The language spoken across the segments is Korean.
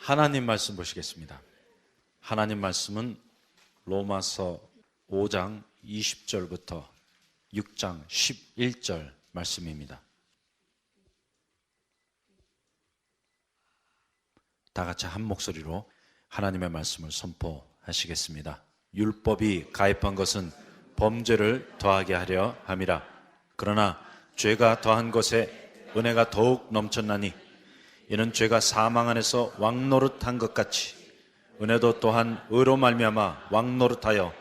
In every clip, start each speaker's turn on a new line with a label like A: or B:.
A: 하나님 말씀 보시겠습니다. 하나님 말씀은 로마서 5장 20절부터 6장 11절 말씀입니다. 다 같이 한 목소리로 하나님의 말씀을 선포하시겠습니다. 율법이 가입한 것은 범죄를 더하게 하려 함이라. 그러나 죄가 더한 것에 은혜가 더욱 넘쳤나니 이는 죄가 사망 안에서 왕노릇한 것 같이 은혜도 또한 의로 말미암아 왕노릇하여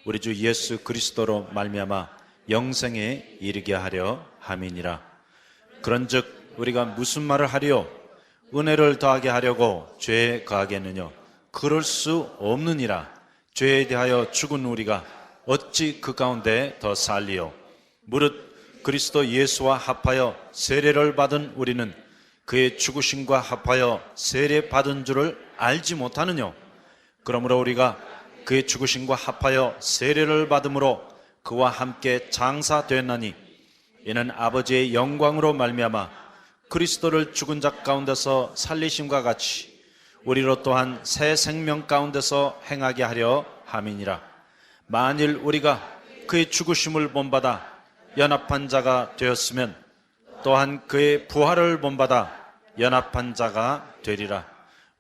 A: 우리 주 예수 그리스도로 말미암아 영생에 이르게 하려 함이니라. 그런즉 우리가 무슨 말을 하리요? 은혜를 더하게 하려고 죄에 거하겠느냐? 그럴 수 없느니라. 죄에 대하여 죽은 우리가 어찌 그 가운데 더 살리요? 무릇 그리스도 예수와 합하여 세례를 받은 우리는 그의 죽으심과 합하여 세례 받은 줄을 알지 못하느냐? 그러므로 우리가 그의 죽으심과 합하여 세례를 받음으로 그와 함께 장사되었나니 이는 아버지의 영광으로 말미암아 그리스도를 죽은 자 가운데서 살리심과 같이 우리로 또한 새 생명 가운데서 행하게 하려 함이니라. 만일 우리가 그의 죽으심을 본받아 연합한 자가 되었으면 또한 그의 부활을 본받아 연합한 자가 되리라.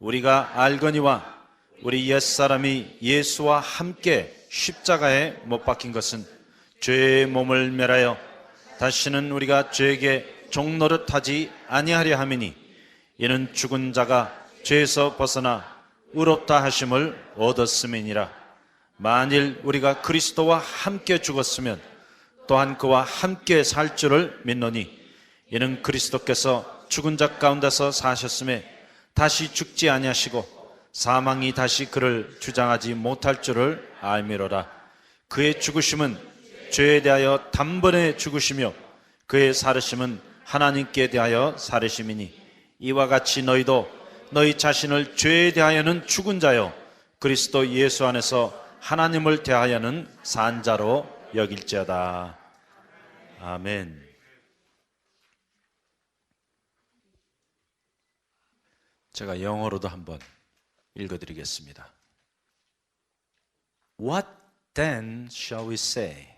A: 우리가 알거니와 우리 옛사람이 예수와 함께 십자가에 못 박힌 것은 죄의 몸을 멸하여 다시는 우리가 죄에게 종노릇하지 아니하려 함이니 이는 죽은 자가 죄에서 벗어나 의롭다 하심을 얻었음이니라. 만일 우리가 그리스도와 함께 죽었으면 또한 그와 함께 살 줄을 믿노니 이는 그리스도께서 죽은 자 가운데서 사셨음에 다시 죽지 아니하시고 사망이 다시 그를 주장하지 못할 줄을 알미로라. 그의 죽으심은 죄에 대하여 단번에 죽으시며 그의 살으심은 하나님께 대하여 살으심이니 이와 같이 너희도 너희 자신을 죄에 대하여는 죽은 자요 그리스도 예수 안에서 하나님을 대하여는 산 자로 여길지어다. 아멘. 제가 영어로도 한번 읽어드리겠습니다. What then shall we say?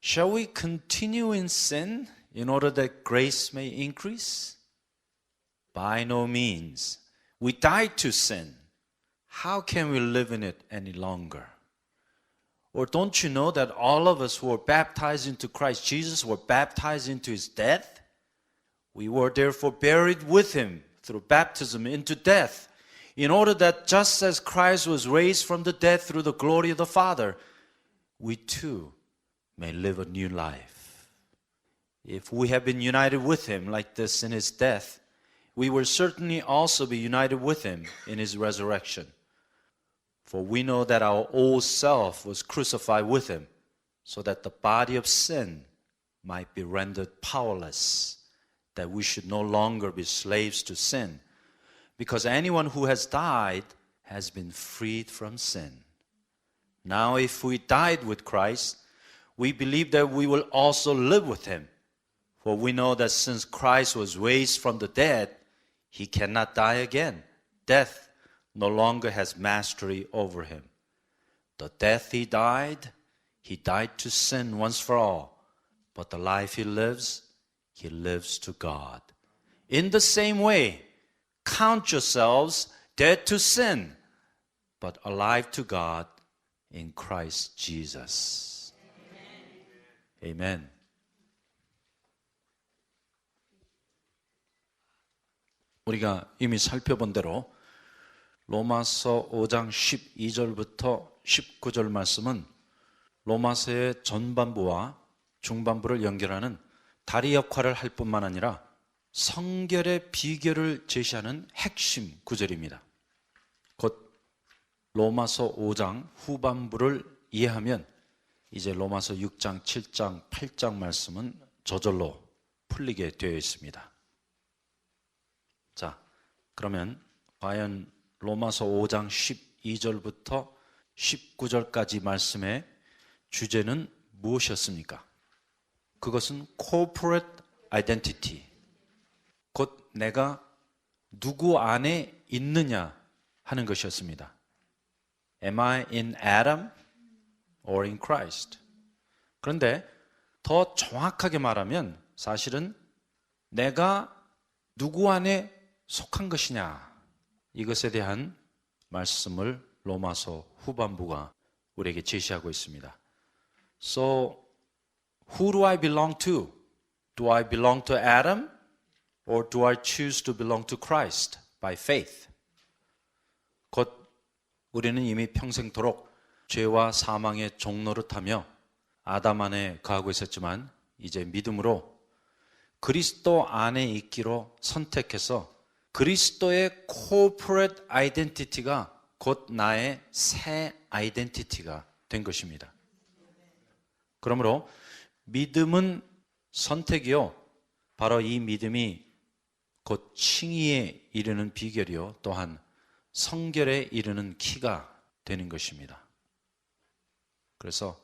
A: Shall we continue in sin in order that grace may increase? By no means. We died to sin. How can we live in it any longer? Or don't you know that all of us who were baptized into Christ Jesus were baptized into his death? We were therefore buried with him through baptism into death, in order that just as Christ was raised from the dead through the glory of the Father, we too may live a new life. If we have been united with him like this in his death, we will certainly also be united with him in his resurrection. For we know that our old self was crucified with him, so that the body of sin might be rendered powerless, that we should no longer be slaves to sin, because anyone who has died has been freed from sin. Now if we died with Christ, we believe that we will also live with him. For we know that since Christ was raised from the dead, he cannot die again. Death no longer has mastery over him. The death he died to sin once for all. But the life he lives to God. In the same way, count yourselves dead to sin, but alive to God in Christ Jesus. Amen. 우리가 이미 살펴본 대로 로마서 5장 12절부터 19절 말씀은 로마서의 전반부와 중반부를 연결하는 다리 역할을 할 뿐만 아니라 성결의 비결을 제시하는 핵심 구절입니다. 곧 로마서 5장 후반부를 이해하면 이제 로마서 6장, 7장, 8장 말씀은 저절로 풀리게 되어 있습니다. 자, 그러면 과연 로마서 5장 12절부터 19절까지 말씀의 주제는 무엇이었습니까? 그것은 corporate identity, 곧 내가 누구 안에 있느냐 하는 것이었습니다. Am I in Adam or in Christ? 그런데 더 정확하게 말하면 사실은 내가 누구 안에 속한 것이냐, 이것에 대한 말씀을 로마서 후반부가 우리에게 제시하고 있습니다. So, who do I belong to? Do I belong to Adam? Or do I choose to belong to Christ by faith? 곧 우리는 이미 평생토록 죄와 사망의 종노릇하며 아담 안에 거하고 있었지만 이제 믿음으로 그리스도 안에 있기로 선택해서 그리스도의 corporate identity가 곧 나의 새 아이덴티티가 된 것입니다. 그러므로 믿음은 선택이요, 바로 이 믿음이 곧 칭의에 이르는 비결이요, 또한 성결에 이르는 키가 되는 것입니다. 그래서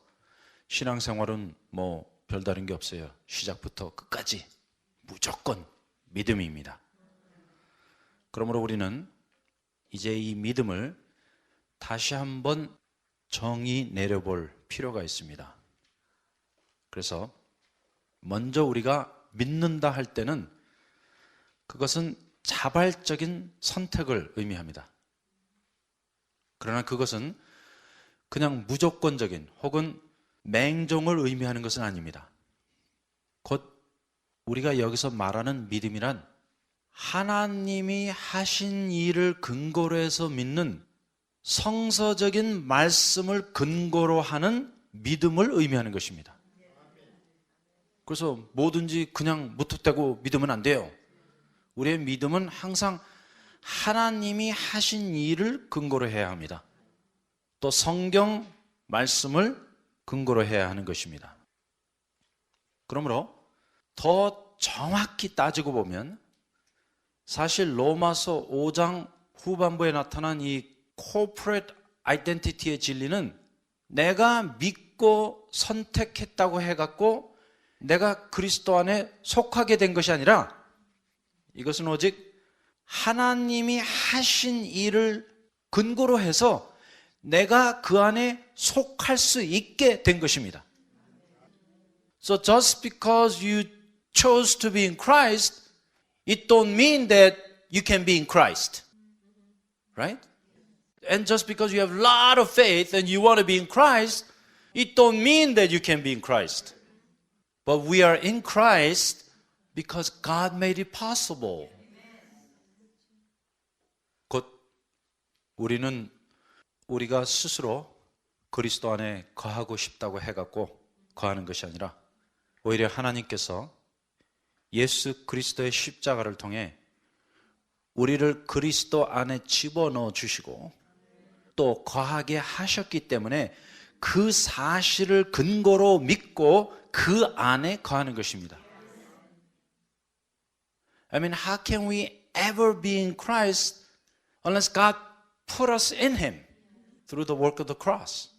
A: 신앙생활은 뭐 별다른 게 없어요. 시작부터 끝까지 무조건 믿음입니다. 그러므로 우리는 이제 이 믿음을 다시 한번 정의 내려볼 필요가 있습니다. 그래서 먼저 우리가 믿는다 할 때는 그것은 자발적인 선택을 의미합니다. 그러나 그것은 그냥 무조건적인 혹은 맹종을 의미하는 것은 아닙니다. 곧 우리가 여기서 말하는 믿음이란 하나님이 하신 일을 근거로 해서 믿는 성서적인 말씀을 근거로 하는 믿음을 의미하는 것입니다. 그래서 뭐든지 그냥 무턱대고 믿으면 안 돼요. 우리의 믿음은 항상 하나님이 하신 일을 근거로 해야 합니다. 또 성경 말씀을 근거로 해야 하는 것입니다. 그러므로 더 정확히 따지고 보면 사실 로마서 5장 후반부에 나타난 이 corporate identity의 진리는 내가 믿고 선택했다고 해갖고 내가 그리스도 안에 속하게 된 것이 아니라 이것은 오직 하나님이 하신 일을 근거로 해서 내가 그 안에 속할 수 있게 된 것입니다. So just because you chose to be in Christ, it don't mean that you can be in Christ. Right? And just because you have a lot of faith and you want to be in Christ, it don't mean that you can be in Christ. But we are in Christ because God made it possible. 곧 우리는 우리가 스스로 그리스도 안에 거하고 싶다고 해갖고 거하는 것이 아니라 오히려 하나님께서 예수 그리스도의 십자가를 통해 우리를 그리스도 안에 집어넣어 주시고 또 거하게 하셨기 때문에 그 사실을 근거로 믿고 그 안에 거하는 것입니다. I mean, how can we ever be in Christ unless God put us in Him through the work of the cross?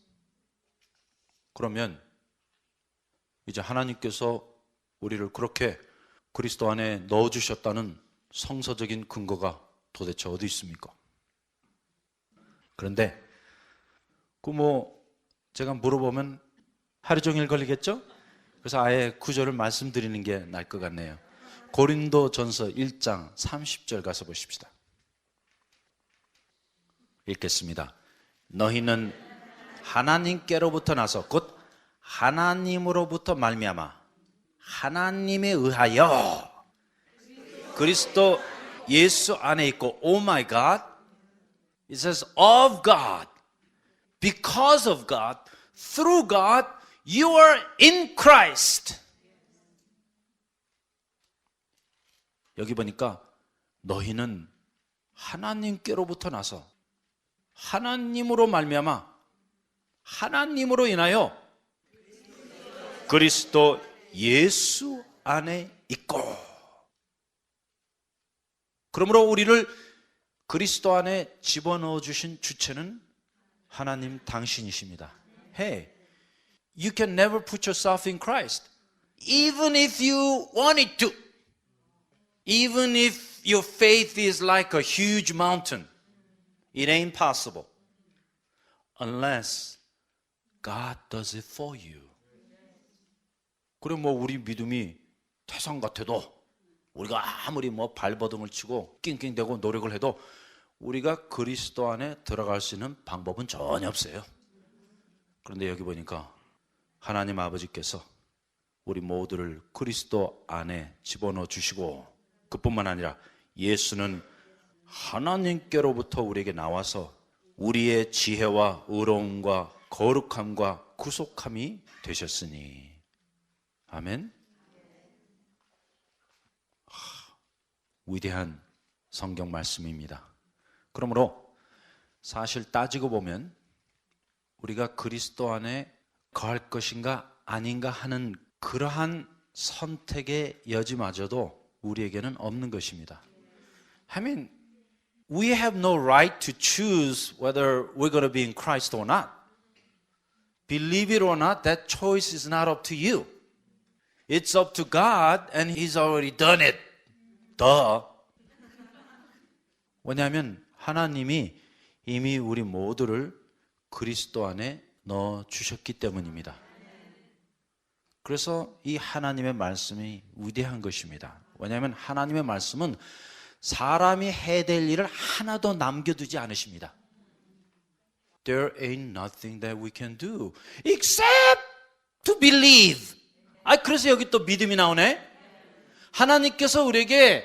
A: 그러면 이제 하나님께서 우리를 그렇게 그리스도 안에 넣어주셨다는 성서적인 근거가 도대체 어디 있습니까? 그런데 제가 물어보면 하루 종일 걸리겠죠? 그래서 아예 구절을 말씀드리는 게 나을 것 같네요. 고린도전서 1장 30절 가서 보십시다. 읽겠습니다. 너희는 하나님께로부터 나서 곧 하나님으로부터 말미암아 하나님에 의하여 그리스도 예수 안에 있고 Oh my God, it says of God, because of God, through God, you are in Christ. 여기 보니까 너희는 하나님께로부터 나서 하나님으로 말미암아 하나님으로 인하여 그리스도 예수 안에 있고, 그러므로 우리를 그리스도 안에 집어넣어 주신 주체는 하나님 당신이십니다. Hey, you can never put yourself in Christ, even if you wanted to. Even if your faith is like a huge mountain, it ain't possible unless God does it for you. 그럼 뭐 우리 믿음이 태산 같아도 우리가 아무리 뭐 발버둥을 치고 낑낑대고 노력을 해도 우리가 그리스도 안에 들어갈 수 있는 방법은 전혀 없어요. 그런데 여기 보니까 하나님 아버지께서 우리 모두를 그리스도 안에 집어넣어 주시고, 그뿐만 아니라 예수는 하나님께로부터 우리에게 나와서 우리의 지혜와 의로움과 거룩함과 구속함이 되셨으니. 아멘. 위대한 성경 말씀입니다. 그러므로 사실 따지고 보면 우리가 그리스도 안에 거할 것인가 아닌가 하는 그러한 선택의 여지마저도 우리에게는 없는 것입니다. I mean, we have no right to choose whether we're going to be in Christ or not. Believe it or not, that choice is not up to you. It's up to God and He's already done it. Duh. 왜냐하면 하나님이 이미 우리 모두를 그리스도 안에 넣어 주셨기 때문입니다. 그래서 이 하나님의 말씀이 위대한 것입니다. 왜냐하면 하나님의 말씀은 사람이 해야 될 일을 하나도 남겨두지 않으십니다. There ain't nothing that we can do except to believe. 그래서 여기 또 믿음이 나오네. 하나님께서 우리에게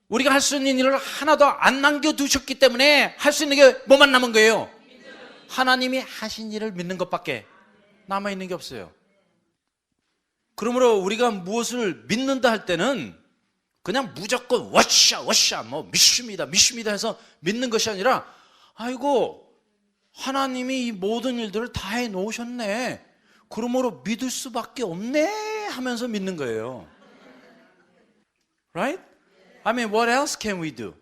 A: 우리가 할 수 있는 일을 하나도 안 남겨두셨기 때문에 할 수 있는 게 뭐만 남은 거예요? 하나님이 하신 일을 믿는 것밖에 남아있는 게 없어요. 그러므로 우리가 무엇을 믿는다 할 때는 그냥 무조건 워샤 뭐 믿습니다 해서 믿는 것이 아니라, 아이고 하나님이 이 모든 일들을 다 해놓으셨네, 그러므로 믿을 수밖에 없네 하면서 믿는 거예요. Right? I mean, what else can we do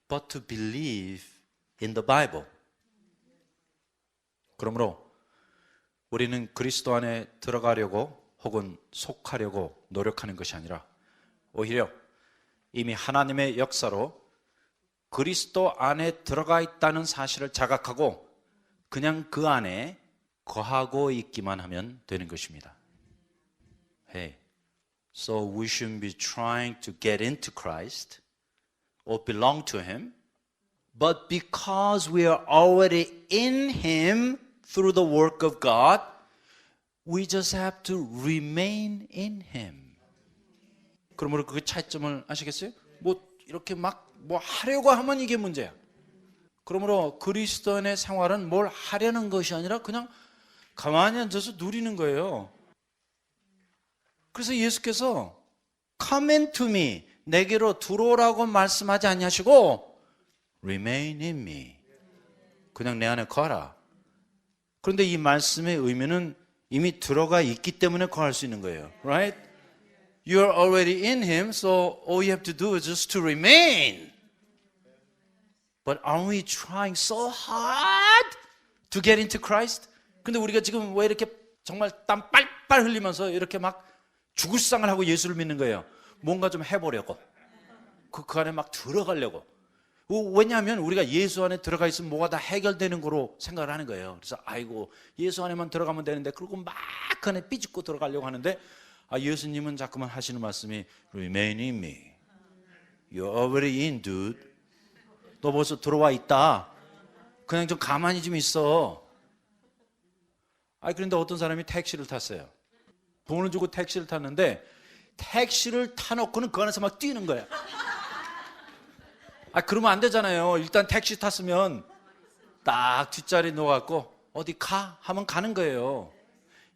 A: but to believe in the Bible? 그러므로 우리는 그리스도 안에 들어가려고 혹은 속하려고 노력하는 것이 아니라 오히려 이미 하나님의 역사로 그리스도 안에 들어가 있다는 사실을 자각하고 그냥 그 안에 거하고 있기만 하면 되는 것입니다. Hey, so we shouldn't be trying to get into Christ or belong to Him, but because we are already in Him through the work of God, we just have to remain in Him. 그러므로 그 차이점을 아시겠어요? 뭐 이렇게 막 뭐 하려고 하면 이게 문제야. 그러므로 그리스도인의 생활은 뭘 하려는 것이 아니라 그냥 가만히 앉아서 누리는 거예요. 그래서 예수께서 Come into me, 내게로 들어오라고 말씀하지 아니하시고 Remain in me, 그냥 내 안에 거하라. 그런데 이 말씀의 의미는 이미 들어가 있기 때문에 거할 수 있는 거예요. Right? You're already in Him, so all you have to do is just to remain. But aren't we trying so hard to get into Christ? 근데 우리가 지금 왜 이렇게 정말 땀 빨빨 흘리면서 이렇게 막 죽을 상을 하고 예수를 믿는 거예요? 뭔가 좀 해보려고. 그 안에 막 들어가려고. 왜냐하면 우리가 예수 안에 들어가 있으면 뭐가 다 해결되는 거로 생각을 하는 거예요. 그래서 아이고 예수 안에만 들어가면 되는데, 그리고 막 그 안에 삐집고 들어가려고 하는데, 예수님은 자꾸만 하시는 말씀이 Remain in me. You're already in, dude. 너 벌써 들어와 있다. 그냥 좀 가만히 좀 있어. 그런데 어떤 사람이 택시를 탔어요. 돈을 주고 택시를 탔는데 택시를 타놓고는 그 안에서 막 뛰는 거야. 그러면 안 되잖아요. 일단 택시 탔으면 딱 뒷자리에 누워갖고 어디 가? 하면 가는 거예요.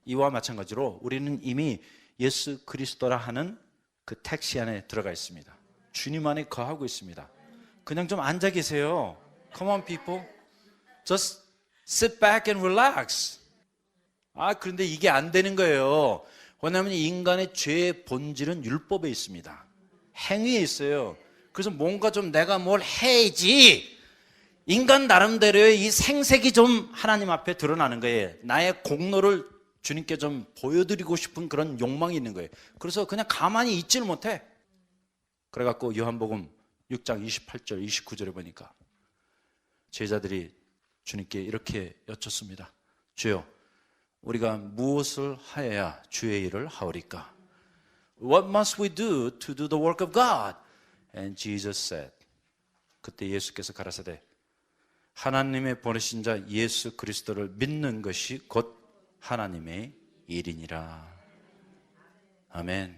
A: 이와 마찬가지로 우리는 이미 예수 그리스도라 하는 그 택시 안에 들어가 있습니다. 주님 안에 거하고 있습니다. 그냥 좀 앉아 계세요. Come on people, just sit back and relax. 그런데 이게 안 되는 거예요. 왜냐하면 인간의 죄의 본질은 율법에 있습니다. 행위에 있어요. 그래서 뭔가 좀 내가 뭘 해야지 인간 나름대로의 이 생색이 좀 하나님 앞에 드러나는 거예요. 나의 공로를 주님께 좀 보여드리고 싶은 그런 욕망이 있는 거예요. 그래서 그냥 가만히 있지를 못해. 그래갖고 요한복음 6장 28절 29절에 보니까 제자들이 주님께 이렇게 여쭙습니다. 주여, 우리가 무엇을 하여야 주의 일을 하오리까? What must we do to do the work of God? And Jesus said, 그때 예수께서 가라사대 하나님의 보내신 자 예수 그리스도를 믿는 것이 곧 하나님의 일이니라. 아멘.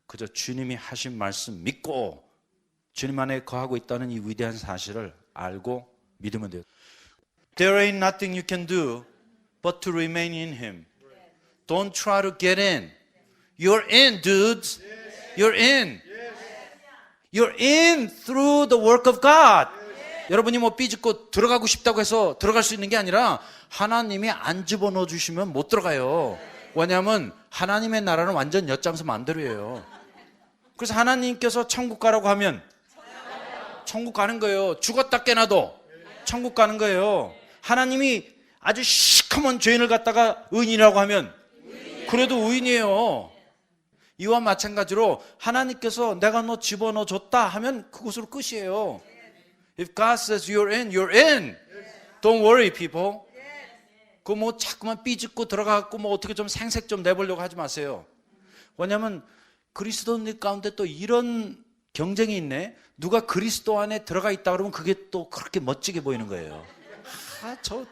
A: 그저 주님이 하신 말씀 믿고 주님 안에 거하고 있다는 이 위대한 사실을 알고 믿으면 돼요. There ain't nothing you can do but to remain in Him. Don't try to get in. You're in, dudes. You're in. You're in through the work of God. 여러분이 뭐 삐짓고 들어가고 싶다고 해서 들어갈 수 있는 게 아니라 하나님이 안 집어넣어 주시면 못 들어가요. 왜냐하면 하나님의 나라는 완전 엿장수 마음대로예요. 그래서 하나님께서 천국 가라고 하면 천국 가는 거예요. 죽었다 깨나도 천국 가는 거예요. 하나님이 아주 시커먼 죄인을 갖다가 의인이라고 하면 그래도 의인이에요. 이와 마찬가지로 하나님께서 내가 너 집어넣어 줬다 하면 그것으로 끝이에요. If God says you're in, you're in. Don't worry, people. 그 뭐 자꾸만 삐짓고 들어가고 뭐 어떻게 좀 생색 좀 내보려고 하지 마세요. 왜냐하면 그리스도인들 가운데 또 이런 경쟁이 있네. 누가 그리스도 안에 들어가 있다 그러면 그게 또 그렇게 멋지게 보이는 거예요.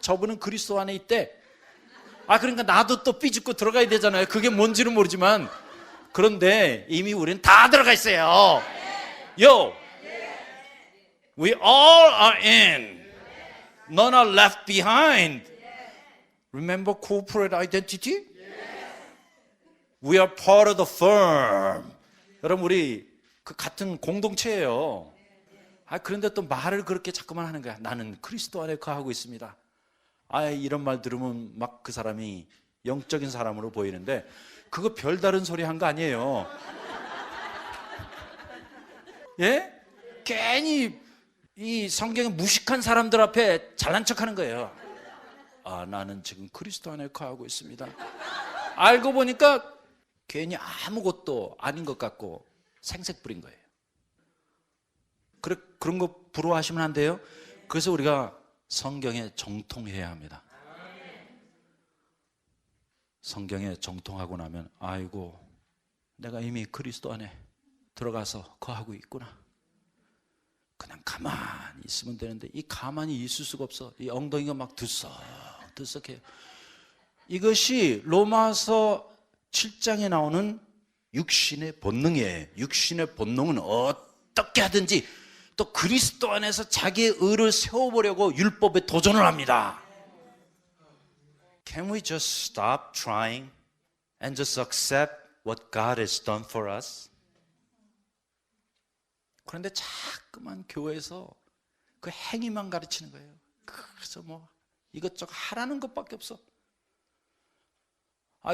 A: 저분은 그리스도 안에 있대. 그러니까 나도 또 삐짓고 들어가야 되잖아요. 그게 뭔지는 모르지만 그런데 이미 우리는 다 들어가 있어요. Yo, we all are in. None are left behind. Remember corporate identity? We are part of the firm. 여러분 우리 그 같은 공동체예요. 그런데 또 말을 그렇게 자꾸만 하는 거야. 나는 그리스도 안에 거하고 있습니다. 이런 말 들으면 막 그 사람이 영적인 사람으로 보이는데 그거 별다른 소리 한 거 아니에요. 예? 괜히 이 성경에 무식한 사람들 앞에 잘난 척하는 거예요. 나는 지금 그리스도 안에 거하고 있습니다. 알고 보니까 괜히 아무것도 아닌 것 같고 생색 부린 거예요. 그런 거 부러워하시면 안 돼요. 그래서 우리가 성경에 정통해야 합니다. 성경에 정통하고 나면 아이고 내가 이미 그리스도 안에 들어가서 거하고 있구나. 그냥 가만히 있으면 되는데 이 가만히 있을 수가 없어. 이 엉덩이가 막 들썩해요. 이것이 로마서 7장에 나오는 육신의 본능이에요. 육신의 본능은 어떻게 하든지 또 그리스도 안에서 자기의 의를 세워보려고 율법에 도전을 합니다. Can we just stop trying and just accept what God has done for us? 그런데 자꾸만 교회에서 그 행위만 가르치는 거예요. 그래서 뭐 이것저것 하라는 것밖에 없어.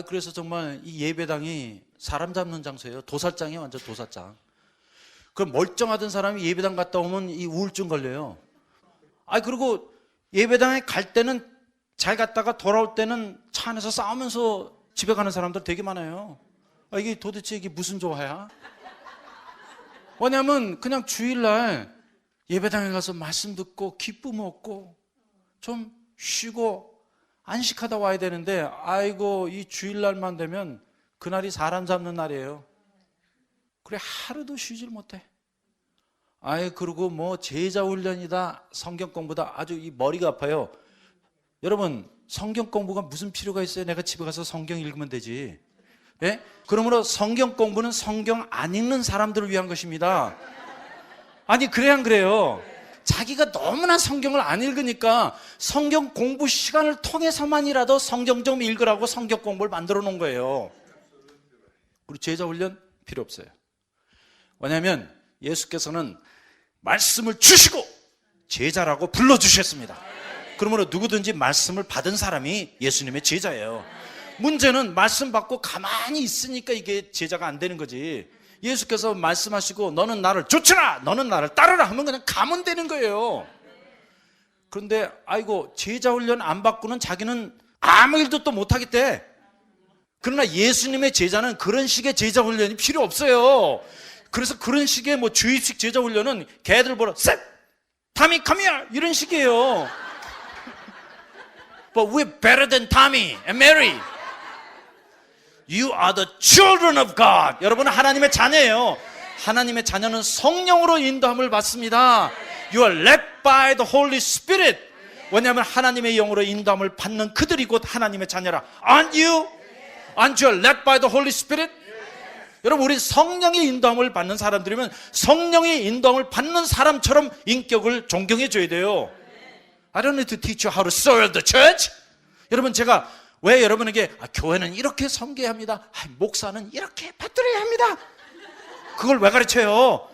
A: 그래서 정말 이 예배당이 사람 잡는 장소예요. 도살장이에요. 완전 도살장. 그럼 멀쩡하던 사람이 예배당 갔다 오면 이 우울증 걸려요. 그리고 예배당에 갈 때는 잘 갔다가 돌아올 때는 차 안에서 싸우면서 집에 가는 사람들 되게 많아요. 이게 도대체 이게 무슨 조화야? 왜냐하면 그냥 주일날 예배당에 가서 말씀 듣고 기쁨 얻고 좀 쉬고 안식하다 와야 되는데 이 주일날만 되면 그날이 사람 잡는 날이에요. 그래 하루도 쉬질 못해. 그리고 뭐 제자 훈련이다 성경 공부다 아주 이 머리가 아파요. 여러분 성경 공부가 무슨 필요가 있어요? 내가 집에 가서 성경 읽으면 되지. 예? 그러므로 성경 공부는 성경 안 읽는 사람들을 위한 것입니다. 그래야 안 그래요? 자기가 너무나 성경을 안 읽으니까 성경 공부 시간을 통해서만이라도 성경 좀 읽으라고 성경 공부를 만들어 놓은 거예요. 그리고 제자 훈련 필요 없어요. 왜냐하면 예수께서는 말씀을 주시고 제자라고 불러주셨습니다. 그러므로 누구든지 말씀을 받은 사람이 예수님의 제자예요. 문제는 말씀 받고 가만히 있으니까 이게 제자가 안 되는 거지. 예수께서 말씀하시고 너는 나를 좇으라 너는 나를 따르라 하면 그냥 가면 되는 거예요. 그런데 제자 훈련 안 받고는 자기는 아무 일도 또 못하겠대. 그러나 예수님의 제자는 그런 식의 제자 훈련이 필요 없어요. 그래서 그런 식의 뭐 주입식 제자 훈련은 개들 보러 셋! 타미 come here! 이런 식이에요. But we're better than Tommy and Mary. You are the children of God. 여러분은 하나님의 자녀예요. 하나님의 자녀는 성령으로 인도함을 받습니다. You are led by the Holy Spirit. 왜냐하면 하나님의 영으로 인도함을 받는 그들이 곧 하나님의 자녀라. Aren't you? Aren't you led by the Holy Spirit? 여러분, 우리 성령의 인도함을 받는 사람들이면 성령의 인도함을 받는 사람처럼 인격을 존경해 줘야 돼요. I don't need to teach you how to serve the church. 여러분, 제가 왜 여러분에게 교회는 이렇게 섬겨야 합니다, 목사는 이렇게 받들어야 합니다, 그걸 왜 가르쳐요?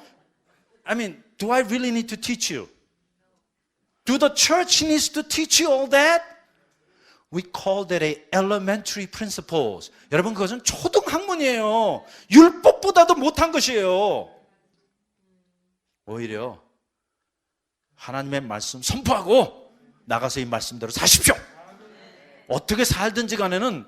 A: I mean, do I really need to teach you? Do the church needs to teach you all that? We call that a elementary principles. 여러분, 그것은 초등학문이에요. 율법보다도 못한 것이에요. 오히려 하나님의 말씀 선포하고 나가서 이 말씀대로 사십시오. 어떻게 살든지 간에는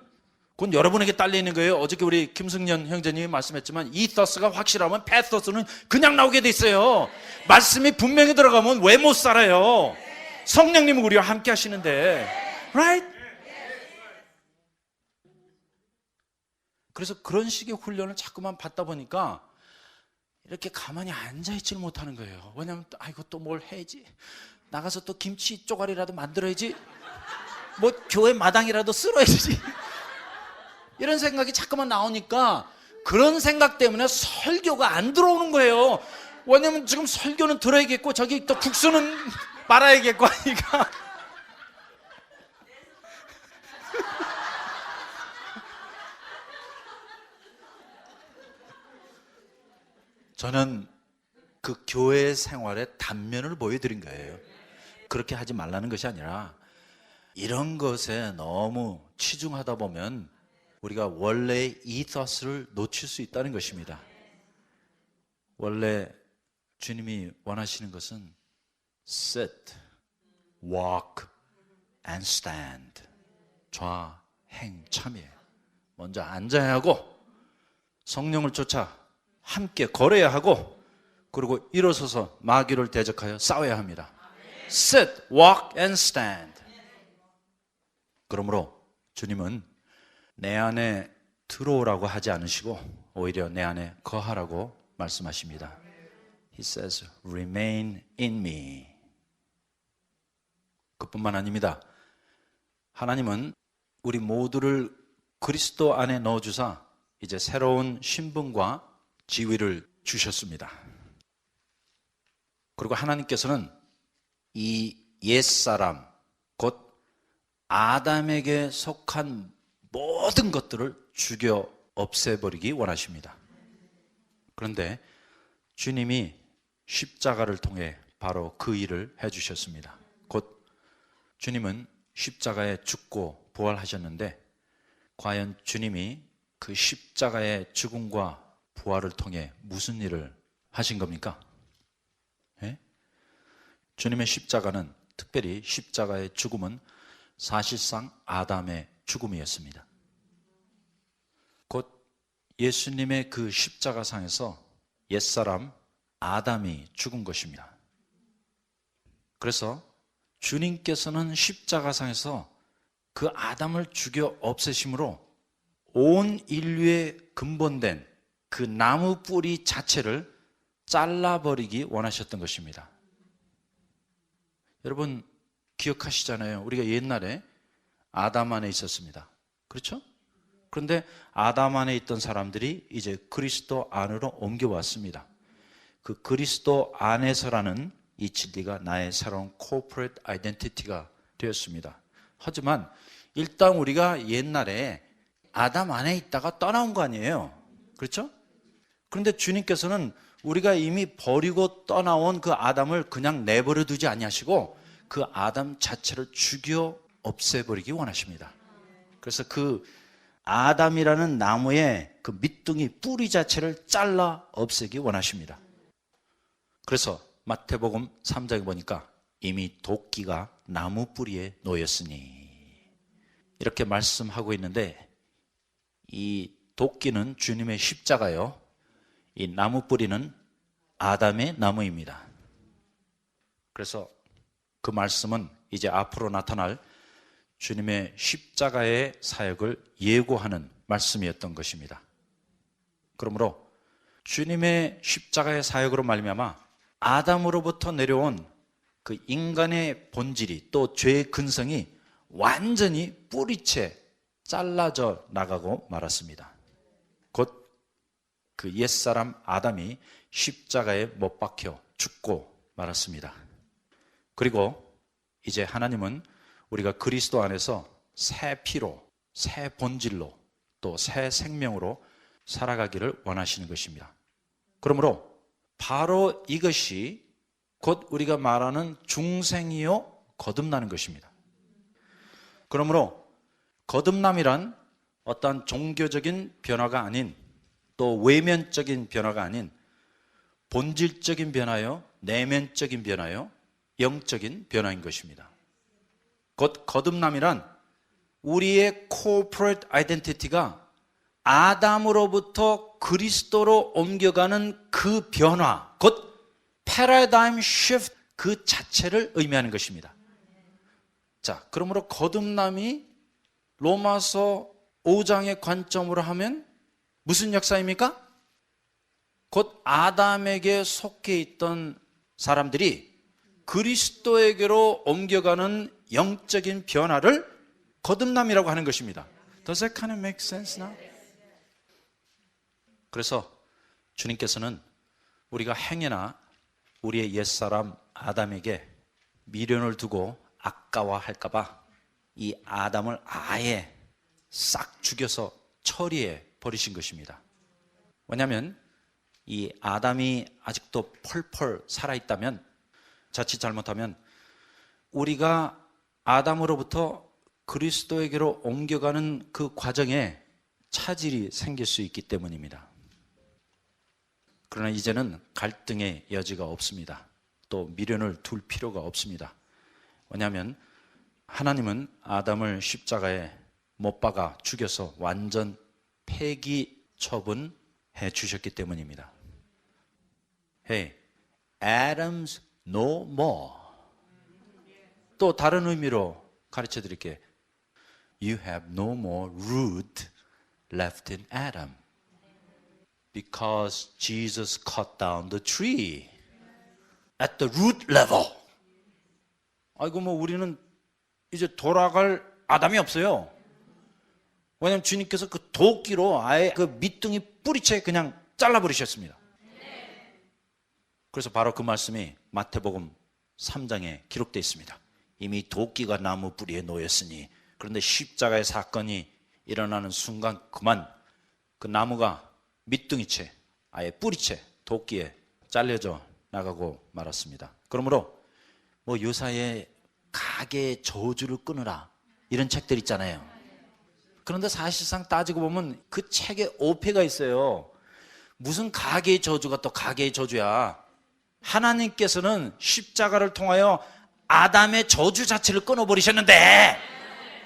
A: 그건 여러분에게 딸리는 거예요. 어저께 우리 김승년 형제님이 말씀했지만 이더스가 확실하면 패더스는 그냥 나오게 돼 있어요. 말씀이 분명히 들어가면 왜 못 살아요? 성령님은 우리와 함께 하시는데, right? 그래서 그런 식의 훈련을 자꾸만 받다 보니까 이렇게 가만히 앉아있질 못하는 거예요. 왜냐하면 아이고 또 뭘 해야지, 나가서 또 김치 쪼가리라도 만들어야지, 뭐 교회 마당이라도 쓸어야지, 이런 생각이 자꾸만 나오니까 그런 생각 때문에 설교가 안 들어오는 거예요. 왜냐면 지금 설교는 들어야겠고 저기 또 국수는 말아야겠고 하니까 저는 그 교회 생활의 단면을 보여드린 거예요. 그렇게 하지 말라는 것이 아니라 이런 것에 너무 치중하다 보면 우리가 원래의 이더스를 놓칠 수 있다는 것입니다. 원래 주님이 원하시는 것은 sit, walk and stand. 좌행 참이에요. 먼저 앉아야 하고 성령을 쫓아 함께 걸어야 하고 그리고 일어서서 마귀를 대적하여 싸워야 합니다. Sit, walk and stand. 그러므로 주님은 내 안에 들어오라고 하지 않으시고 오히려 내 안에 거하라고 말씀하십니다. He says, remain in me. 그뿐만 아닙니다. 하나님은 우리 모두를 그리스도 안에 넣어주사 이제 새로운 신분과 지위를 주셨습니다. 그리고 하나님께서는 이 옛사람, 곧 아담에게 속한 모든 것들을 죽여 없애버리기 원하십니다. 그런데 주님이 십자가를 통해 바로 그 일을 해주셨습니다. 곧 주님은 십자가에 죽고 부활하셨는데 과연 주님이 그 십자가의 죽음과 부활을 통해 무슨 일을 하신 겁니까? 예? 주님의 십자가는, 특별히 십자가의 죽음은 사실상 아담의 죽음이었습니다. 곧 예수님의 그 십자가상에서 옛사람 아담이 죽은 것입니다. 그래서 주님께서는 십자가상에서 그 아담을 죽여 없애심으로 온 인류의 근본된 그 나무 뿌리 자체를 잘라버리기 원하셨던 것입니다. 여러분 기억하시잖아요. 우리가 옛날에 아담 안에 있었습니다. 그렇죠? 그런데 아담 안에 있던 사람들이 이제 그리스도 안으로 옮겨왔습니다. 그 그리스도 안에서라는 이 진리가 나의 새로운 corporate identity가 되었습니다. 하지만 일단 우리가 옛날에 아담 안에 있다가 떠나온 거 아니에요. 그렇죠? 그런데 주님께서는 우리가 이미 버리고 떠나온 그 아담을 그냥 내버려 두지 아니하시고 그 아담 자체를 죽여 없애버리기 원하십니다. 그래서 그 아담이라는 나무의 그 밑둥이 뿌리 자체를 잘라 없애기 원하십니다. 그래서 마태복음 3장에 보니까 이미 도끼가 나무 뿌리에 놓였으니 이렇게 말씀하고 있는데 이 도끼는 주님의 십자가요, 이 나무 뿌리는 아담의 나무입니다. 그래서 그 말씀은 이제 앞으로 나타날 주님의 십자가의 사역을 예고하는 말씀이었던 것입니다. 그러므로 주님의 십자가의 사역으로 말미암아 아담으로부터 내려온 그 인간의 본질이 또 죄의 근성이 완전히 뿌리채 잘라져 나가고 말았습니다. 곧 그 옛사람 아담이 십자가에 못 박혀 죽고 말았습니다. 그리고 이제 하나님은 우리가 그리스도 안에서 새 피로, 새 본질로 또 새 생명으로 살아가기를 원하시는 것입니다. 그러므로 바로 이것이 곧 우리가 말하는 중생이요 거듭나는 것입니다. 그러므로 거듭남이란 어떠한 종교적인 변화가 아닌 또 외면적인 변화가 아닌 본질적인 변화요, 내면적인 변화요, 영적인 변화인 것입니다. 곧 거듭남이란 우리의 corporate identity가 아담으로부터 그리스도로 옮겨가는 그 변화, 곧 paradigm shift 그 자체를 의미하는 것입니다. 자, 그러므로 거듭남이 로마서 5장의 관점으로 하면 무슨 역사입니까? 곧 아담에게 속해 있던 사람들이 그리스도에게로 옮겨가는 영적인 변화를 거듭남이라고 하는 것입니다. Does that kind of make sense now? 그래서 주님께서는 우리가 행여나 우리의 옛사람 아담에게 미련을 두고 아까워할까 봐 이 아담을 아예 싹 죽여서 처리해 버리신 것입니다. 왜냐하면 이 아담이 아직도 펄펄 살아있다면, 자칫 잘못하면 우리가 아담으로부터 그리스도에게로 옮겨가는 그 과정에 차질이 생길 수 있기 때문입니다. 그러나 이제는 갈등의 여지가 없습니다. 또 미련을 둘 필요가 없습니다. 왜냐하면 하나님은 아담을 십자가에 못 박아 죽여서 완전 폐기 처분해 주셨기 때문입니다. Hey, Adam's no more. 또 다른 의미로 가르쳐 드릴게요. You have no more root left in Adam. Because Jesus cut down the tree at the root level. 아이고 뭐 우리는 이제 돌아갈 아담이 없어요. 왜냐하면 주님께서 그 도끼로 아예 그 밑둥이 뿌리채 그냥 잘라버리셨습니다. 그래서 바로 그 말씀이 마태복음 3장에 기록되어 있습니다. 이미 도끼가 나무 뿌리에 놓였으니, 그런데 십자가의 사건이 일어나는 순간 그만 그 나무가 밑둥이채, 아예 뿌리채, 도끼에 잘려져 나가고 말았습니다. 그러므로 뭐 요사이에 가게의 저주를 끊으라 이런 책들 있잖아요. 그런데 사실상 따지고 보면 그 책에 오패가 있어요. 무슨 가게의 저주가 또 가게의 저주야. 하나님께서는 십자가를 통하여 아담의 저주 자체를 끊어버리셨는데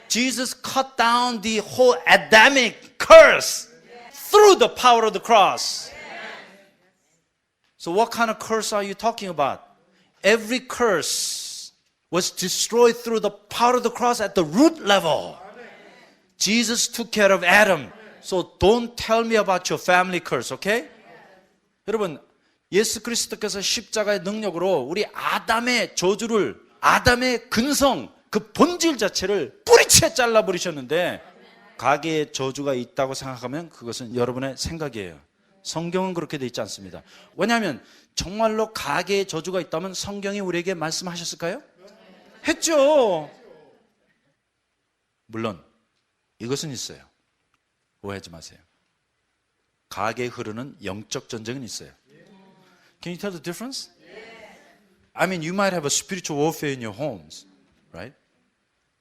A: Jesus cut down the whole Adamic curse through the power of the cross. So what kind of curse are you talking about? Every curse was destroyed through the power of the cross at the root level. Jesus took care of Adam. So don't tell me about your family curse, okay? 여러분, 예수 그리스도께서 십자가의 능력으로 우리 아담의 저주를, 아담의 근성, 그 본질 자체를 뿌리채 잘라버리셨는데 가게의 저주가 있다고 생각하면 그것은 여러분의 생각이에요. 성경은 그렇게 되어 있지 않습니다. 왜냐하면 정말로 가게의 저주가 있다면 성경이 우리에게 말씀하셨을까요? 했죠. 물론 이것은 있어요. 오해하지 마세요. 가게에 흐르는 영적 전쟁은 있어요. Can you tell the difference? I mean, you might have a spiritual warfare in your homes, right?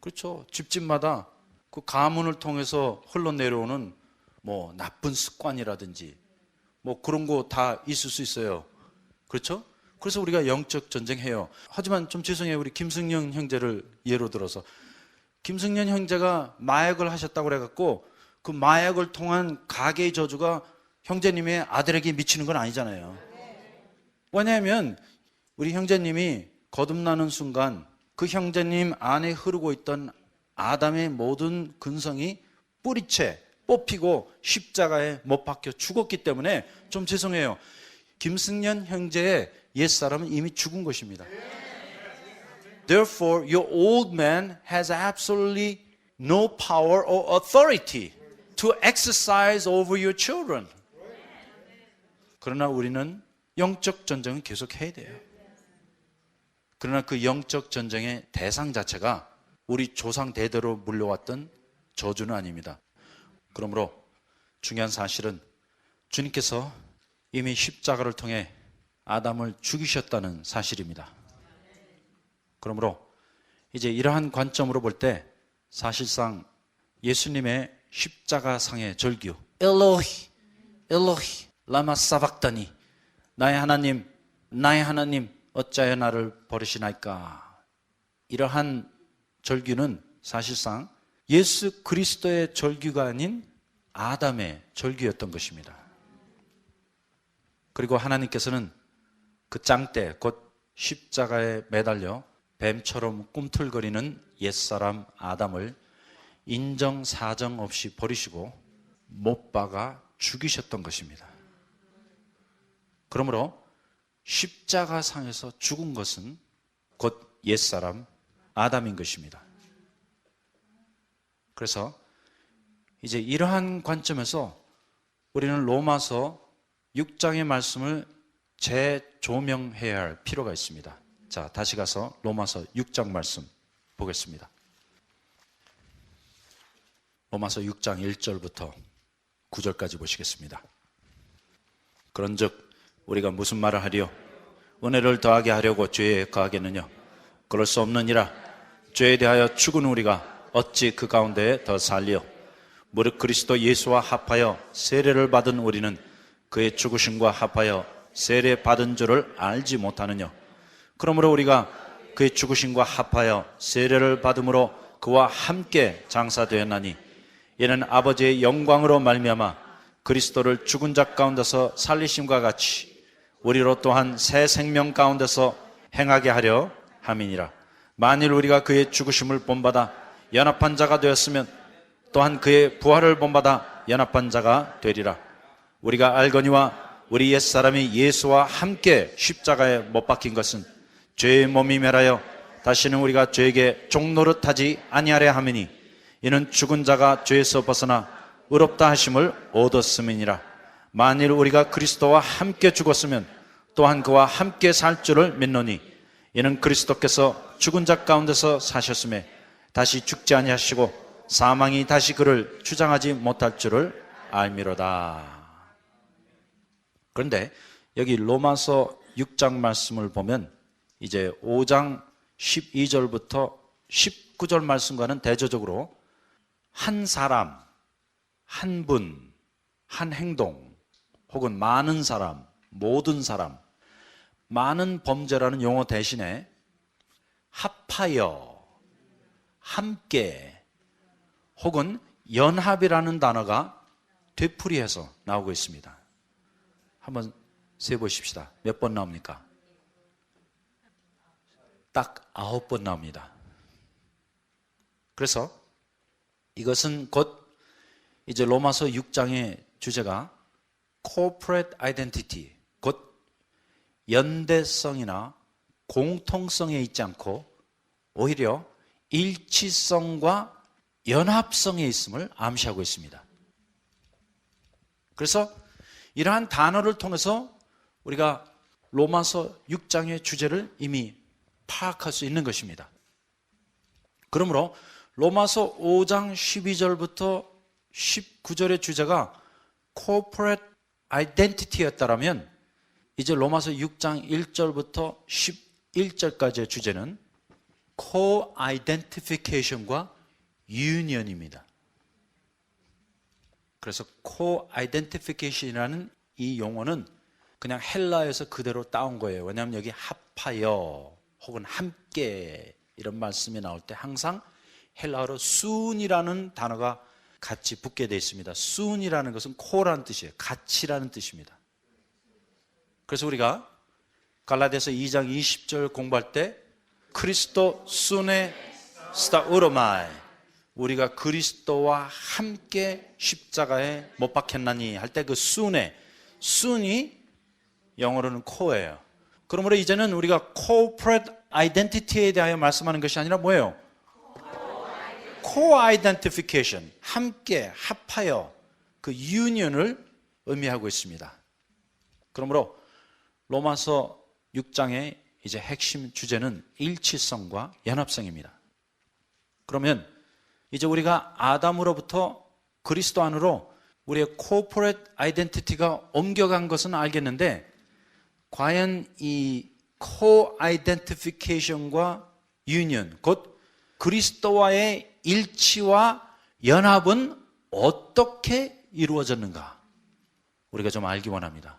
A: 그렇죠. 집집마다 그 가문을 통해서 흘러내려오는 뭐 나쁜 습관이라든지 뭐 그런 거 다 있을 수 있어요. 그렇죠? 그래서 우리가 영적 전쟁해요. 하지만 좀 죄송해요. 우리 김승년 형제를 예로 들어서 김승년 형제가 마약을 하셨다고 그래갖고 그 마약을 통한 가게의 저주가 형제님의 아들에게 미치는 건 아니잖아요. 왜냐하면 우리 형제님이 거듭나는 순간 그 형제님 안에 흐르고 있던 아담의 모든 근성이 뿌리채 뽑히고 십자가에 못 박혀 죽었기 때문에 좀 죄송해요. 김승년 형제의 옛사람은 이미 죽은 것입니다. Therefore, your old man has absolutely no power or authority to exercise over your children. 그러나 우리는 영적 전쟁은 계속 해야 돼요. 그러나 그 영적 전쟁의 대상 자체가 우리 조상 대대로 물려왔던 저주는 아닙니다. 그러므로 중요한 사실은 주님께서 이미 십자가를 통해 아담을 죽이셨다는 사실입니다. 그러므로 이제 이러한 관점으로 볼 때 사실상 예수님의 십자가상의 절규 엘로히 엘로히 라마 사박다니 나의 하나님 어찌하여 나를 버리시나이까. 이러한 절규는 사실상 예수 그리스도의 절규가 아닌 아담의 절규였던 것입니다. 그리고 하나님께서는 그 짱대 곧 십자가에 매달려 뱀처럼 꿈틀거리는 옛사람 아담을 인정사정 없이 버리시고 못 박아 죽이셨던 것입니다. 그러므로 십자가상에서 죽은 것은 곧 옛사람 아담인 것입니다. 그래서 이제 이러한 관점에서 우리는 로마서 6장의 말씀을 재조명해야 할 필요가 있습니다. 자, 다시 가서 로마서 6장 말씀 보겠습니다. 로마서 6장 1절부터 9절까지 보시겠습니다. 그런즉 우리가 무슨 말을 하리요? 은혜를 더하게 하려고 죄에 거하겠느냐? 그럴 수 없느니라. 죄에 대하여 죽은 우리가 어찌 그 가운데에 더 살리요? 무릇 그리스도 예수와 합하여 세례를 받은 우리는 그의 죽으심과 합하여 세례 받은 줄을 알지 못하느냐? 그러므로 우리가 그의 죽으심과 합하여 세례를 받음으로 그와 함께 장사되었나니 이는 아버지의 영광으로 말미암아 그리스도를 죽은 자 가운데서 살리심과 같이 우리로 또한 새 생명 가운데서 행하게 하려 함이니라. 만일 우리가 그의 죽으심을 본받아 연합한 자가 되었으면 또한 그의 부활을 본받아 연합한 자가 되리라. 우리가 알거니와 우리 옛사람이 예수와 함께 십자가에 못 박힌 것은 죄의 몸이 멸하여 다시는 우리가 죄에게 종노릇하지 아니하려 함이니 이는 죽은 자가 죄에서 벗어나 의롭다 하심을 얻었음이니라. 만일 우리가 그리스도와 함께 죽었으면 또한 그와 함께 살 줄을 믿노니 이는 그리스도께서 죽은 자 가운데서 사셨음에 다시 죽지 아니하시고 사망이 다시 그를 주장하지 못할 줄을 알미로다. 그런데 여기 로마서 6장 말씀을 보면 이제 5장 12절부터 19절 말씀과는 대조적으로 한 사람, 한 분, 한 행동, 혹은 많은 사람, 모든 사람, 많은 범죄라는 용어 대신에 합하여, 함께, 혹은 연합이라는 단어가 되풀이해서 나오고 있습니다. 한번 세보십시다. 몇 번 나옵니까? 딱 9번 나옵니다. 그래서 이것은 곧 이제 로마서 6장의 주제가 corporate identity, 곧 연대성이나 공통성에 있지 않고 오히려 일치성과 연합성에 있음을 암시하고 있습니다. 그래서 이러한 단어를 통해서 우리가 로마서 6장의 주제를 이미 파악할 수 있는 것입니다. 그러므로 로마서 5장 12절부터 19절의 주제가 corporate identity였다면 이제 로마서 6장 1절부터 11절까지의 주제는 co-identification과 union입니다. 그래서 co-identification이라는 이 용어는 그냥 헬라에서 그대로 따온 거예요. 왜냐하면 여기 합하여 혹은 함께 이런 말씀이 나올 때 항상 헬라어로 순이라는 단어가 같이 붙게 되어 있습니다. soon이라는 것은 코라는 뜻이에요. 같이라는 뜻입니다. 그래서 우리가 갈라디아서 2장 20절 공부할 때 크리스토 순에 스타우로마이, 우리가 그리스도와 함께 십자가에 못 박혔나니 할 때 그 순이 영어로는 코예요. 그러므로 이제는 우리가 corporate identity에 대하여 말씀하는 것이 아니라 뭐예요? co-identification, 함께 합하여 그 union을 의미하고 있습니다. 그러므로 로마서 6장의 이제 핵심 주제는 일치성과 연합성입니다. 그러면 이제 우리가 아담으로부터 그리스도 안으로 우리의 corporate identity가 옮겨간 것은 알겠는데, 과연 이 co-identification과 union, 곧 그리스도와의 일치와 연합은 어떻게 이루어졌는가? 우리가 좀 알기 원합니다.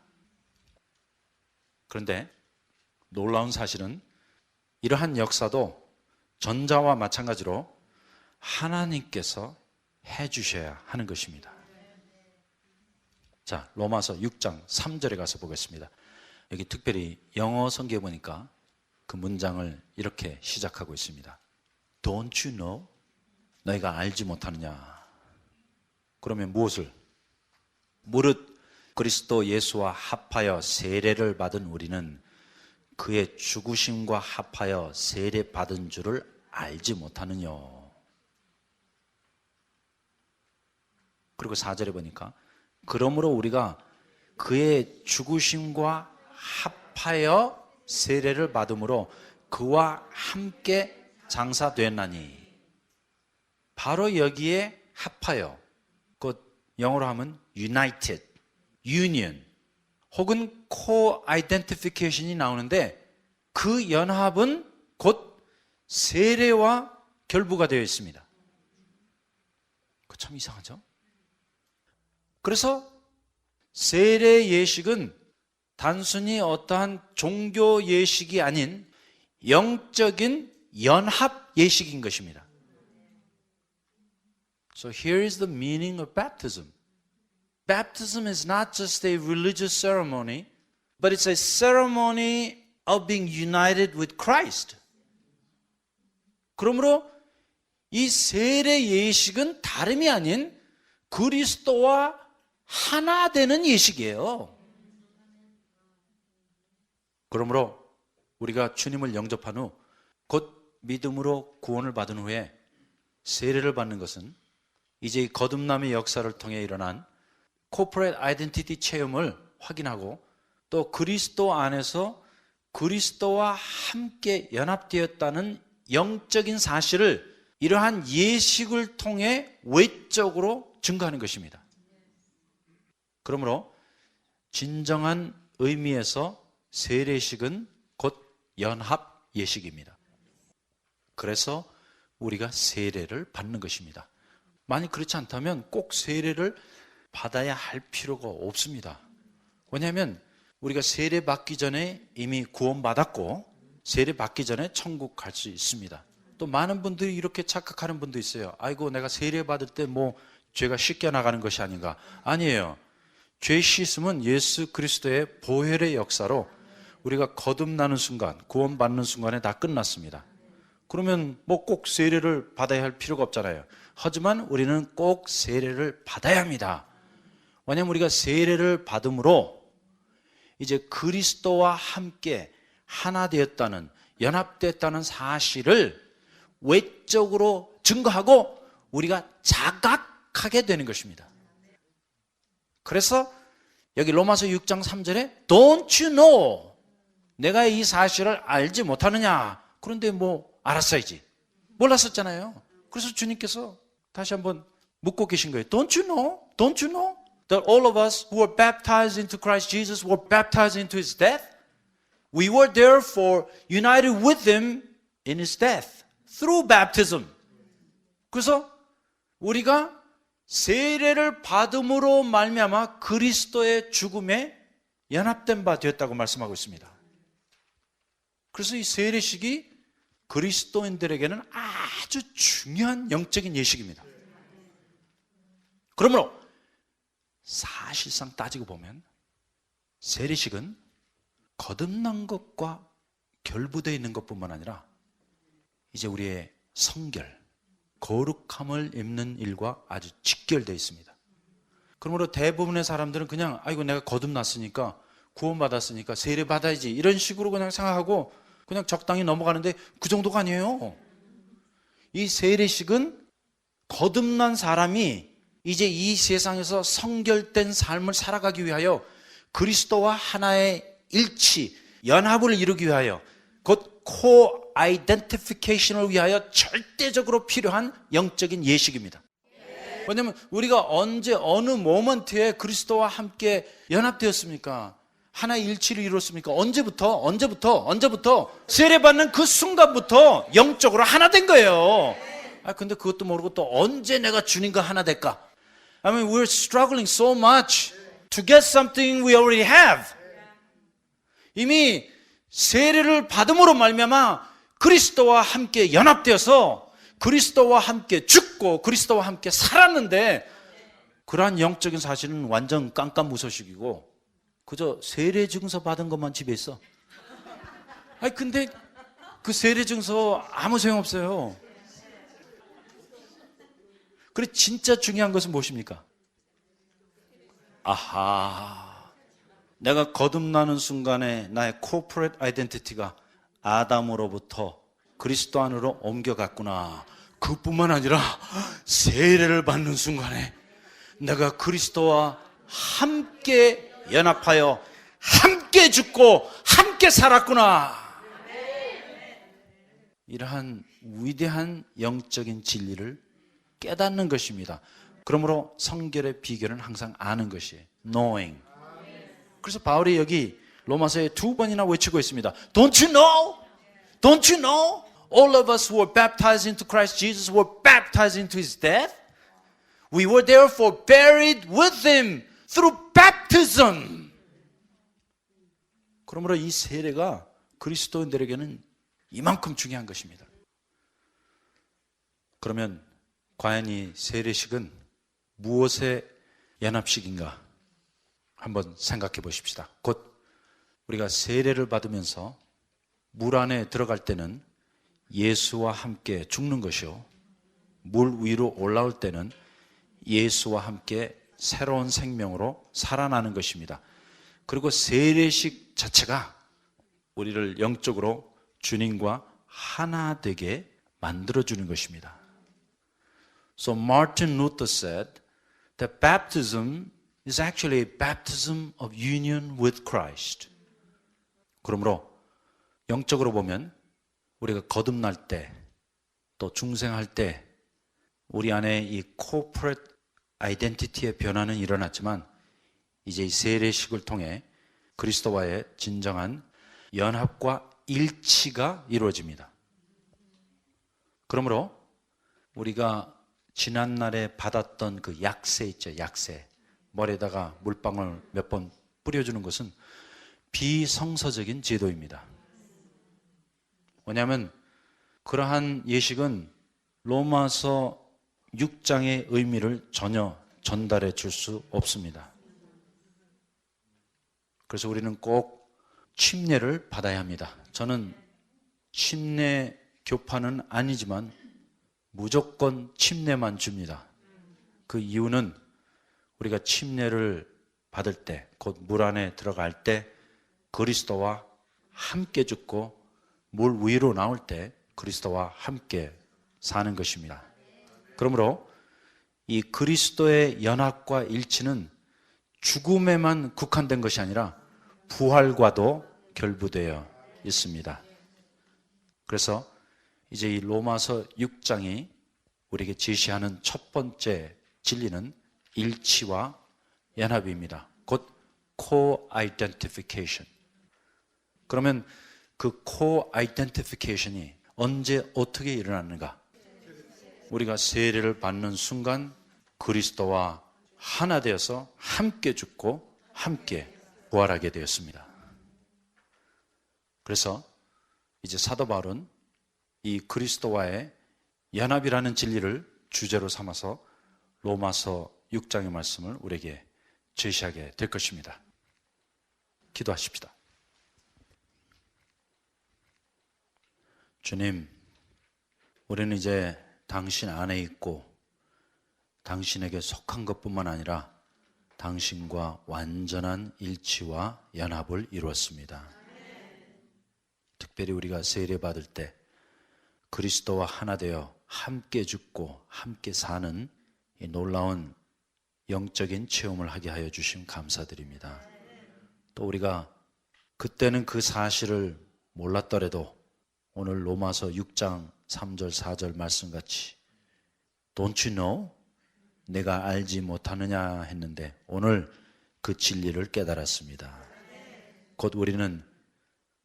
A: 그런데 놀라운 사실은 이러한 역사도 전자와 마찬가지로 하나님께서 해주셔야 하는 것입니다. 자, 로마서 6장 3절에 가서 보겠습니다. 여기 특별히 영어 성경에 보니까 그 문장을 이렇게 시작하고 있습니다. Don't you know? 너희가 알지 못하느냐? 그러면 무엇을? 무릇 그리스도 예수와 합하여 세례를 받은 우리는 그의 죽으심과 합하여 세례 받은 줄을 알지 못하느냐? 그리고 4절에 보니까 그러므로 우리가 그의 죽으심과 합하여 세례를 받음으로 그와 함께 장사되었나니, 바로 여기에 합하여, 곧 영어로 하면 united, union 혹은 co-identification이 나오는데, 그 연합은 곧 세례와 결부가 되어 있습니다. 그 참 이상하죠? 그래서 세례 예식은 단순히 어떠한 종교 예식이 아닌 영적인 연합 예식인 것입니다. So here is the meaning of baptism. Baptism is not just a religious ceremony, but it's a ceremony of being united with Christ. 그러므로 이 세례 예식은 다름이 아닌 그리스도와 하나 되는 예식이에요. 그러므로 우리가 주님을 영접한 후 곧 믿음으로 구원을 받은 후에 세례를 받는 것은 이제 이 거듭남의 역사를 통해 일어난 corporate identity 체험을 확인하고, 또 그리스도 안에서 그리스도와 함께 연합되었다는 영적인 사실을 이러한 예식을 통해 외적으로 증거하는 것입니다. 그러므로 진정한 의미에서 세례식은 곧 연합 예식입니다. 그래서 우리가 세례를 받는 것입니다. 만약 그렇지 않다면 꼭 세례를 받아야 할 필요가 없습니다. 왜냐하면 우리가 세례 받기 전에 이미 구원받았고, 세례 받기 전에 천국 갈 수 있습니다. 또 많은 분들이 이렇게 착각하는 분도 있어요. 아이고, 내가 세례 받을 때 뭐 죄가 씻겨 나가는 것이 아닌가? 아니에요. 죄 씻음은 예수 그리스도의 보혈의 역사로 우리가 거듭나는 순간, 구원받는 순간에 다 끝났습니다. 그러면 뭐 꼭 세례를 받아야 할 필요가 없잖아요. 하지만 우리는 꼭 세례를 받아야 합니다. 왜냐하면 우리가 세례를 받음으로 이제 그리스도와 함께 하나 되었다는, 연합됐다는 사실을 외적으로 증거하고 우리가 자각하게 되는 것입니다. 그래서 여기 로마서 6장 3절에 Don't you know? 내가 이 사실을 알지 못하느냐? 그런데 뭐 알았어야지. 몰랐었잖아요. 그래서 주님께서 다시 한번 묻고 계신 거예요. Don't you know? Don't you know that all of us who were baptized into Christ Jesus were baptized into His death? We were therefore united with Him in His death through baptism. 그래서 우리가 세례를 받음으로 말미암아 그리스도의 죽음에 연합된 바 되었다고 말씀하고 있습니다. 그래서 이 세례식이 그리스도인들에게는 아주 중요한 영적인 예식입니다. 그러므로 사실상 따지고 보면 세례식은 거듭난 것과 결부되어 있는 것뿐만 아니라 이제 우리의 성결, 거룩함을 입는 일과 아주 직결되어 있습니다. 그러므로 대부분의 사람들은 그냥 아이고 내가 거듭났으니까 구원받았으니까 세례 받아야지 이런 식으로 그냥 생각하고 그냥 적당히 넘어가는데 그 정도가 아니에요. 이 세례식은 거듭난 사람이 이제 이 세상에서 성결된 삶을 살아가기 위하여 그리스도와 하나의 일치, 연합을 이루기 위하여 곧 co-identification을 위하여 절대적으로 필요한 영적인 예식입니다. 왜냐하면 우리가 언제 어느 모먼트에 그리스도와 함께 연합되었습니까? 하나의 일치를 이뤘습니까? 언제부터? 세례받는 그 순간부터 영적으로 하나 된 거예요. 근데 그것도 모르고 또 언제 내가 주님과 하나 될까? I mean, we're struggling so much to get something we already have. 이미 세례를 받음으로 말미암아 그리스도와 함께 연합되어서 그리스도와 함께 죽고 그리스도와 함께 살았는데 그러한 영적인 사실은 완전 깜깜무소식이고 그저 세례 증서 받은 것만 집에 있어. 근데 그 세례 증서 아무 소용없어요. 그래 진짜 중요한 것은 무엇입니까? 아하, 내가 거듭나는 순간에 나의 corporate identity가 아담으로부터 그리스도 안으로 옮겨갔구나. 그뿐만 아니라 세례를 받는 순간에 내가 그리스도와 함께 연합하여 함께 죽고 함께 살았구나. 이러한 위대한 영적인 진리를 깨닫는 것입니다. 그러므로 성결의 비결은 항상 아는 것이에요. Knowing. 그래서 바울이 여기 로마서에 2번이나 외치고 있습니다. Don't you know? Don't you know? All of us who were baptized into Christ Jesus were baptized into His death. We were therefore buried with Him through baptism. 그러므로 이 세례가 그리스도인들에게는 이만큼 중요한 것입니다. 그러면 과연 이 세례식은 무엇의 연합식인가? 한번 생각해 보십시다. 곧 우리가 세례를 받으면서 물 안에 들어갈 때는 예수와 함께 죽는 것이요, 물 위로 올라올 때는 예수와 함께 새로운 생명으로 살아나는 것입니다. 그리고 세례식 자체가 우리를 영적으로 주님과 하나 되게 만들어주는 것입니다. So Martin Luther said that baptism is actually a baptism of union with Christ. 그러므로 영적으로 보면 우리가 거듭날 때, 또 중생할 때 우리 안에 이 corporate identity의 변화는 일어났지만 이제 이 세례식을 통해 그리스도와의 진정한 연합과 일치가 이루어집니다. 그러므로 우리가 지난날에 받았던 그 약세 있죠, 약세. 머리에다가 물방울 몇 번 뿌려주는 것은 비성서적인 제도입니다. 왜냐하면 그러한 예식은 로마서 6장의 의미를 전혀 전달해 줄 수 없습니다. 그래서 우리는 꼭 침례를 받아야 합니다. 저는 침례 교파는 아니지만 무조건 침례만 줍니다. 그 이유는 우리가 침례를 받을 때, 곧 물 안에 들어갈 때 그리스도와 함께 죽고 물 위로 나올 때 그리스도와 함께 사는 것입니다. 그러므로 이 그리스도의 연합과 일치는 죽음에만 국한된 것이 아니라 부활과도 결부되어 있습니다. 그래서 이제 이 로마서 6장이 우리에게 제시하는 첫 번째 진리는 일치와 연합입니다. 곧 co-identification. 그러면 그 co-identification이 언제 어떻게 일어나는가? 우리가 세례를 받는 순간 그리스도와 하나 되어서 함께 죽고 함께 부활하게 되었습니다. 그래서 이제 사도 바울은 이 그리스도와의 연합이라는 진리를 주제로 삼아서 로마서 6장의 말씀을 우리에게 제시하게 될 것입니다. 기도하십시다. 주님, 우리는 이제 당신 안에 있고 당신에게 속한 것뿐만 아니라 당신과 완전한 일치와 연합을 이루었습니다. 특별히 우리가 세례받을 때 그리스도와 하나 되어 함께 죽고 함께 사는 이 놀라운 영적인 체험을 하게 하여 주심 감사드립니다. 또 우리가 그때는 그 사실을 몰랐더라도 오늘 로마서 6장 3절 4절 말씀같이 Don't you know? 내가 알지 못하느냐 했는데 오늘 그 진리를 깨달았습니다. 곧 우리는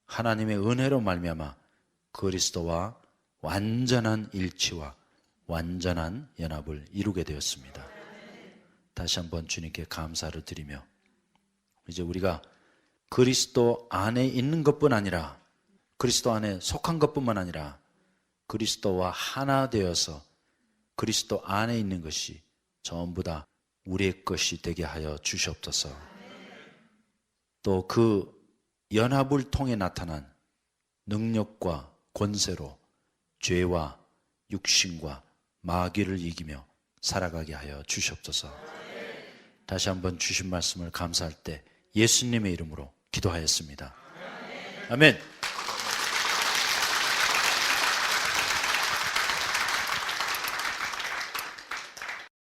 A: 하나님의 은혜로 말미암아 그리스도와 완전한 일치와 완전한 연합을 이루게 되었습니다. 다시 한번 주님께 감사를 드리며 이제 우리가 그리스도 안에 있는 것뿐 아니라 그리스도 안에 속한 것뿐만 아니라 그리스도와 하나 되어서 그리스도 안에 있는 것이 전부 다 우리의 것이 되게 하여 주시옵소서. 또 그 연합을 통해 나타난 능력과 권세로 죄와 육신과 마귀를 이기며 살아가게 하여 주시옵소서. 다시 한번 주신 말씀을 감사할 때 예수님의 이름으로 기도하였습니다. 아멘.